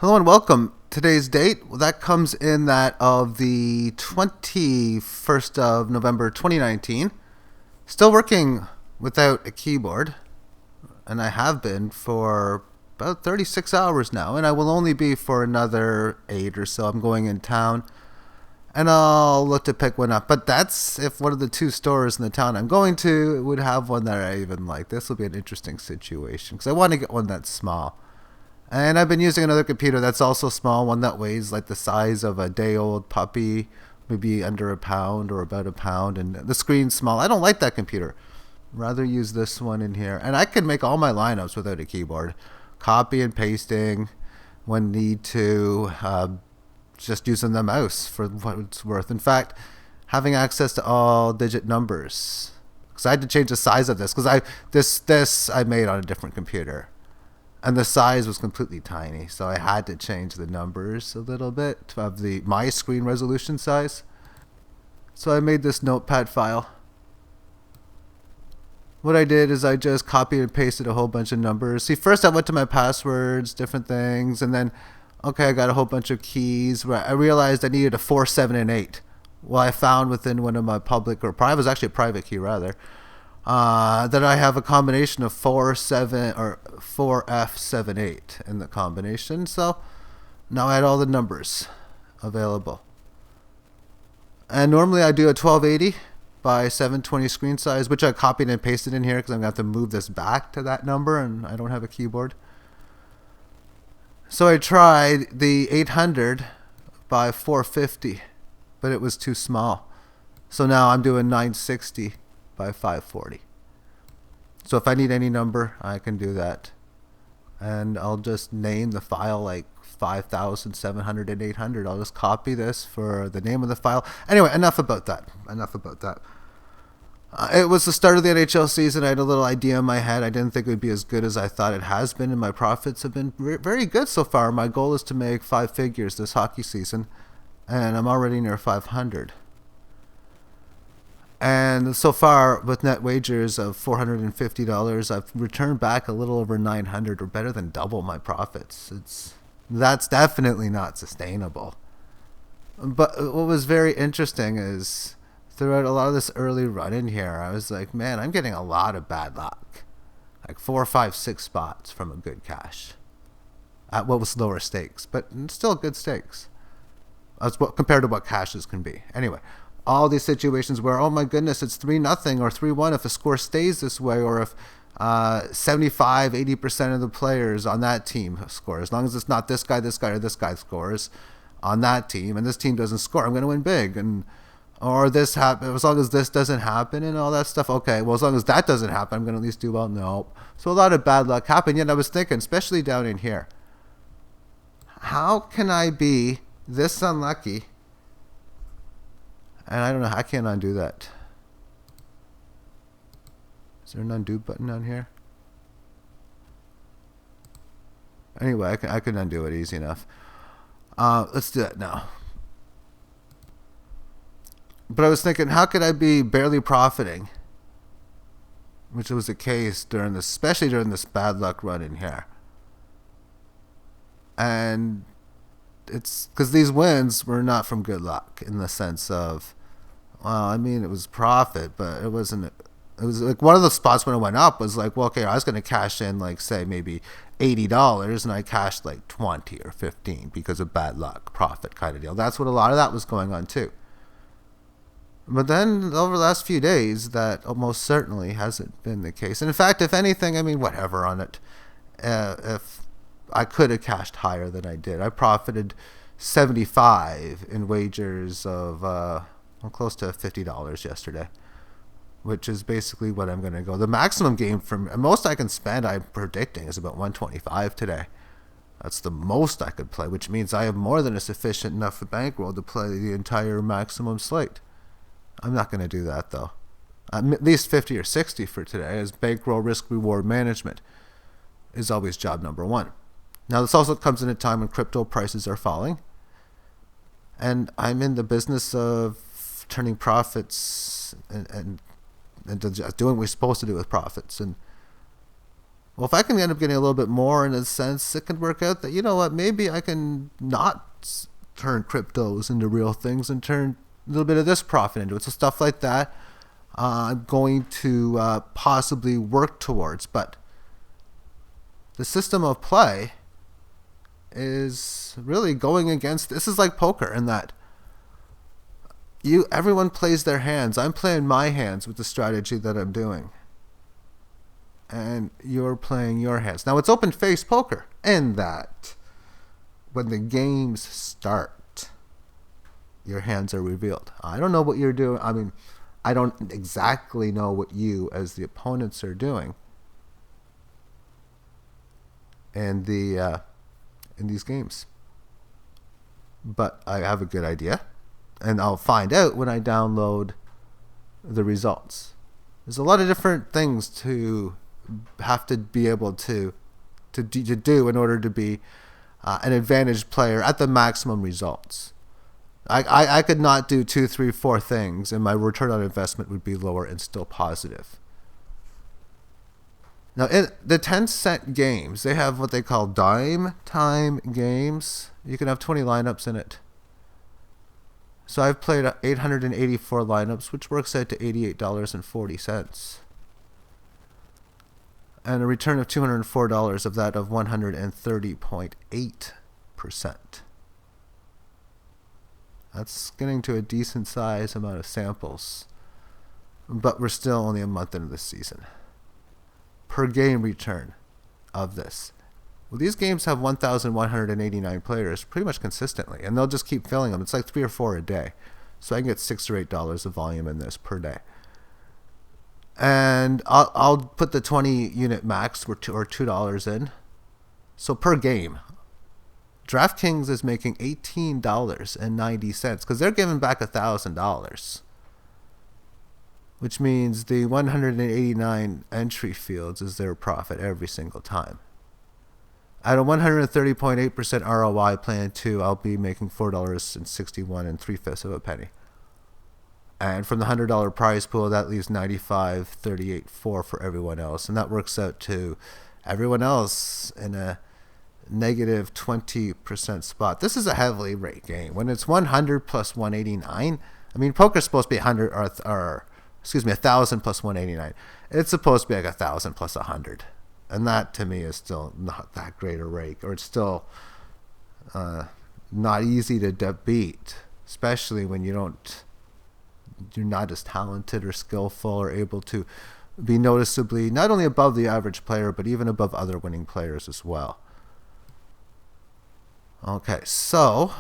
Hello and welcome. Today's date, well, that comes in that of the 21st of November 2019. Still working without a keyboard, and I have been for about 36 hours now, and I will only be for another 8 or so. I'm going in town, and I'll look to pick one up. But that's if one of the two stores in the town I'm going to would have one that I even like. This will be an interesting situation because I want to get one that's small. And I've been using another computer that's also small, one that weighs like the size of a day-old puppy, maybe under a pound or about a pound, and the screen's small. I don't like that computer. Rather use this one in here. And I can make all my lineups without a keyboard. Copy and pasting when need to, just using the mouse for what it's worth. In fact, having access to all digit numbers. Because I had to change the size of this, because this I made on a different computer. And the size was completely tiny, so I had to change the numbers a little bit of my screen resolution size. So I made this notepad file. What I did is I just copied and pasted a whole bunch of numbers. See, first I went to my passwords, different things, and then, okay, I got a whole bunch of keys. Where I realized I needed a 4, 7, and 8. Well, I found within one of my public, or private, it was actually a private key rather, that I have a combination of 4, 7, or 4F, 7, 8 in the combination. So now I had all the numbers available. And normally I do a 1280 by 720 screen size, which I copied and pasted in here because I'm going to have to move this back to that number and I don't have a keyboard. So I tried the 800 by 450, but it was too small. So now I'm doing 960 by 540. So if I need any number, I can do that. And I'll just name the file like 5,700 and 800. I'll just copy this for the name of the file. Anyway, enough about that. It was the start of the NHL season. I had a little idea in my head. I didn't think it would be as good as I thought it has been, and my profits have been very good so far. My goal is to make 5 figures this hockey season, and I'm already near 500. And so far, with net wagers of $450, I've returned back a little over 900, or better than double my profits. That's definitely not sustainable. But what was very interesting is throughout a lot of this early run in here, I was like, man, I'm getting a lot of bad luck. Like 4, 5, 6 spots from a good cash at what was lower stakes, but still good stakes. That's what compared to what cashes can be. Anyway, all these situations where, oh my goodness, it's 3-0 or 3-1 if the score stays this way, or if 75-80% of the players on that team score. As long as it's not this guy, or this guy scores on that team, and this team doesn't score, I'm going to win big. And or this happen, as long as this doesn't happen and all that stuff. Okay, well, as long as that doesn't happen, I'm going to at least do well. Nope. So a lot of bad luck happened. Yet I was thinking, especially down in here, how can I be this unlucky? And I don't know, I can't undo that. Is there an undo button down here? Anyway, I can undo it easy enough. Let's do that now. But I was thinking, how could I be barely profiting? Which was the case especially during this bad luck run in here. And it's because these wins were not from good luck in the sense of, well, I mean, it was profit, but it wasn't. It was like one of the spots when it went up was like, well, okay, I was going to cash in like, say, maybe $80, and I cashed like 20 or 15 because of bad luck, profit kind of deal. That's what a lot of that was going on too. But then over the last few days, that almost certainly hasn't been the case. And in fact, if anything, I mean, whatever on it. If I could have cashed higher than I did, I profited 75 in wagers of close to $50 yesterday, which is basically what I'm going to go. The maximum game from most I can spend, I'm predicting, is about 125 today. That's the most I could play, which means I have more than a sufficient enough bankroll to play the entire maximum slate. I'm not going to do that though. At least 50 or 60 for today, as bankroll risk reward management is always job number one. Now this also comes in a time when crypto prices are falling, and I'm in the business of turning profits and doing what we're supposed to do with profits. And Well, if I can end up getting a little bit more in a sense, it can work out that, you know what, maybe I can not turn cryptos into real things and turn a little bit of this profit into it. So stuff like that, I'm going to possibly work towards. But the system of play is really going against. This is like poker in that everyone plays their hands. I'm playing my hands with the strategy that I'm doing, and you're playing your hands. Now it's open face poker in that when the games start, your hands are revealed. I don't know what you're doing. I mean, I don't exactly know what you as the opponents are doing in these games, but I have a good idea, and I'll find out when I download the results. There's a lot of different things to have to be able to do in order to be an advantaged player at the maximum results. I could not do 2, 3, 4 things, and my return on investment would be lower and still positive. Now, in the 10-cent games, they have what they call dime time games. You can have 20 lineups in it. So I've played 884 lineups, which works out to $88.40. And a return of $204 of that of 130.8%. That's getting to a decent size amount of samples. But we're still only a month into the season. Per game return of this. Well, these games have 1,189 players pretty much consistently, and they'll just keep filling them. It's like 3 or 4 a day. So I can get $6 or $8 of volume in this per day. And I'll put the 20 unit max or $2 in. So per game, DraftKings is making $18.90 because they're giving back $1,000, which means the 189 entry fields is their profit every single time. At a 130.8% ROI plan 2, I'll be making $4.61 3/5 of a penny. And from the $100 prize pool, that leaves $95.38.4 for everyone else. And that works out to everyone else in a negative 20% spot. This is a heavily rate game. When it's 100 plus 189, I mean, poker's supposed to be 100 or 1,000 plus 189. It's supposed to be like 1,000 plus 100. And that to me is still not that great a rate, or it's still not easy to beat, especially when you're not as talented or skillful or able to be noticeably not only above the average player, but even above other winning players as well. Okay, so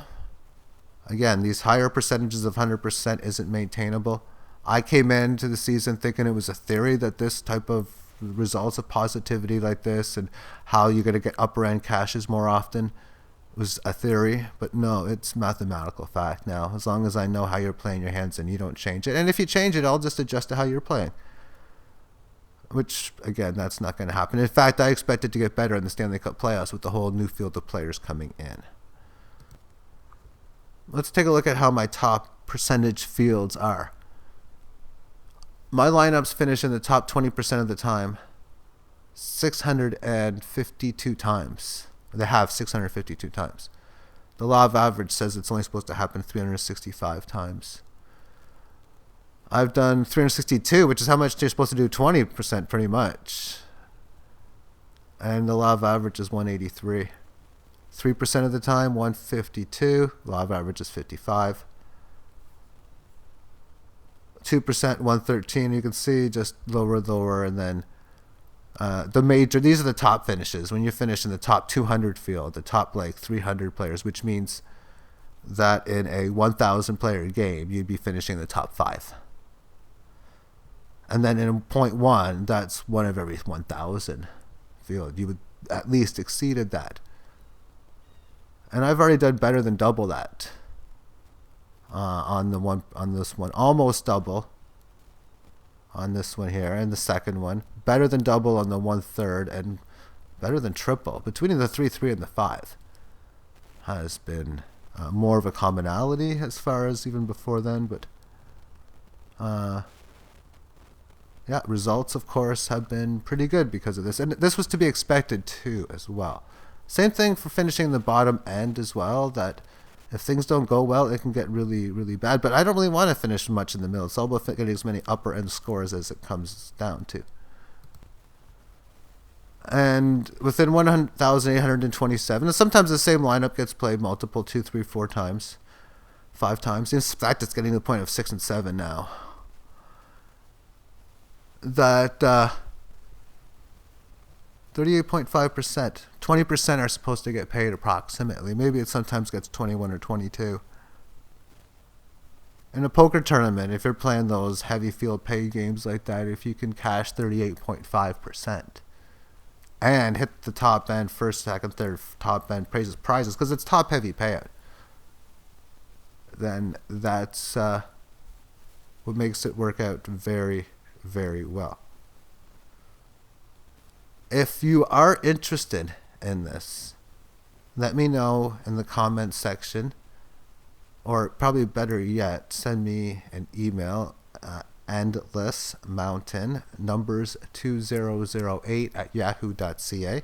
again, these higher percentages of 100% isn't maintainable. I came into the season thinking it was a theory that this type of results of positivity like this and how you're going to get upper end cashes more often was a theory, but no, it's mathematical fact now. As long as I know how you're playing your hands and you don't change it, and if you change it, I'll just adjust to how you're playing, which again, that's not going to happen. In fact, I expect it to get better in the Stanley Cup playoffs with the whole new field of players coming in. Let's take a look at how my top percentage fields are. My lineups finish in the top 20% of the time 652 times. They have 652 times. The law of average says it's only supposed to happen 365 times. I've done 362, which is how much you're supposed to do 20% pretty much. And the law of average is 183. 3% of the time, 152. Law of average is 55. 2%, 113. You can see just lower, and then these are the top finishes. When you finish in the top 200 field, the top like 300 players, which means that in a 1,000 player game, you'd be finishing the top 5. And then in 0.1, that's one of every 1,000 field. You would at least exceeded that. And I've already done better than double that. On this one, almost double on this one here, and the second one, better than double on the 1/3, and better than triple between the 3 and the 5 has been more of a commonality as far as even before then. But yeah, results, of course, have been pretty good because of this. And this was to be expected, too, as well. Same thing for finishing the bottom end as well, that if things don't go well, it can get really, really bad. But I don't really want to finish much in the middle. It's all about getting as many upper end scores as it comes down to. And within 1,827, and sometimes the same lineup gets played multiple, 2, 3, 4 times, 5 times. In fact, it's getting to the point of 6 and 7 now. That 38.5%, 20% are supposed to get paid approximately. Maybe it sometimes gets 21 or 22. In a poker tournament, if you're playing those heavy field pay games like that, if you can cash 38.5% and hit the top end, first, second, third, top end prizes, because it's top heavy payout, then that's what makes it work out very, very well. If you are interested in this, let me know in the comments section, or probably better yet, send me an email, endlessmountain numbers 2008 at yahoo.ca.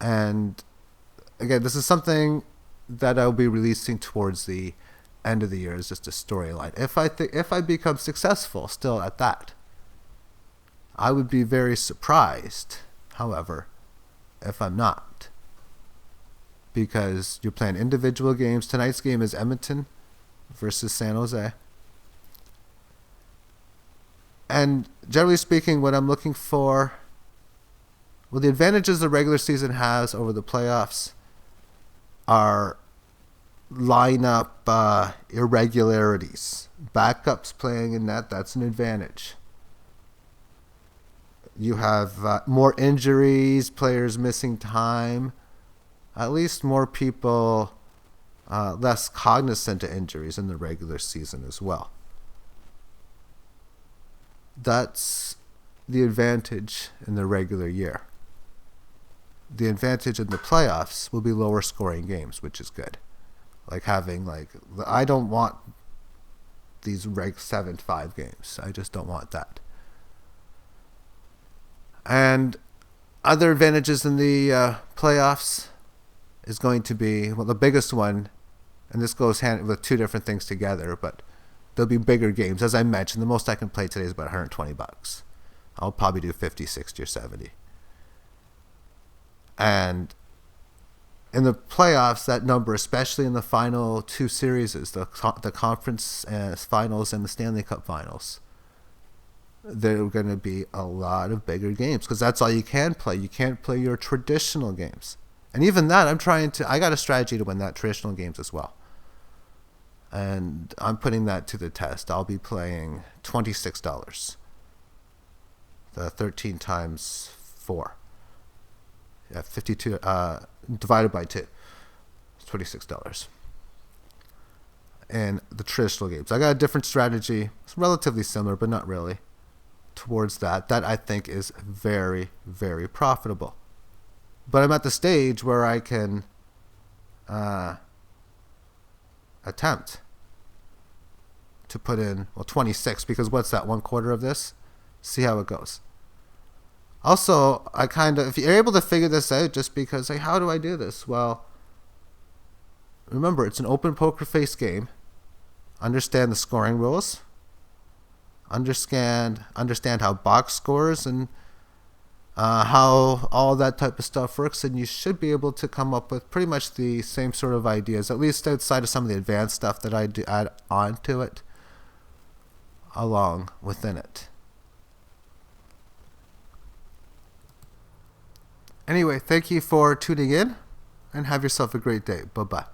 And again, this is something that I'll be releasing towards the end of the year as just a storyline. If I become successful still at that, I would be very surprised, however, if I'm not. Because you're playing individual games. Tonight's game is Edmonton versus San Jose. And generally speaking, what I'm looking for, well, the advantages the regular season has over the playoffs are lineup irregularities. Backups playing in net, that's an advantage. You have more injuries, players missing time, at least more people less cognizant of injuries in the regular season as well. That's the advantage in the regular year. The advantage in the playoffs will be lower scoring games, which is good. I don't want these reg 7-5 games. I just don't want that. And other advantages in the playoffs is going to be, well, the biggest one, and this goes hand with two different things together, but there'll be bigger games. As I mentioned, the most I can play today is about $120. I'll probably do 50, 60, or 70. And in the playoffs, that number, especially in the final two series, the conference finals and the Stanley Cup finals, there are going to be a lot of bigger games because that's all you can play. You can't play your traditional games. And even that, I got a strategy to win that traditional games as well. And I'm putting that to the test. I'll be playing $26. The 13 times 4. Yeah, 52 divided by 2. It's $26. And the traditional games. I got a different strategy. It's relatively similar, but not really. Towards that I think is very, very profitable. But I'm at the stage where I can attempt to put in 26, because what's that, 1/4 of this? See how it goes. Also, if you're able to figure this out, just because, how do I do this? Well, remember, it's an open poker face game. Understand the scoring rules. Understand how box scores and how all that type of stuff works, and you should be able to come up with pretty much the same sort of ideas, at least outside of some of the advanced stuff that I do add on to it, along within it. Anyway, thank you for tuning in, and have yourself a great day. Bye-bye.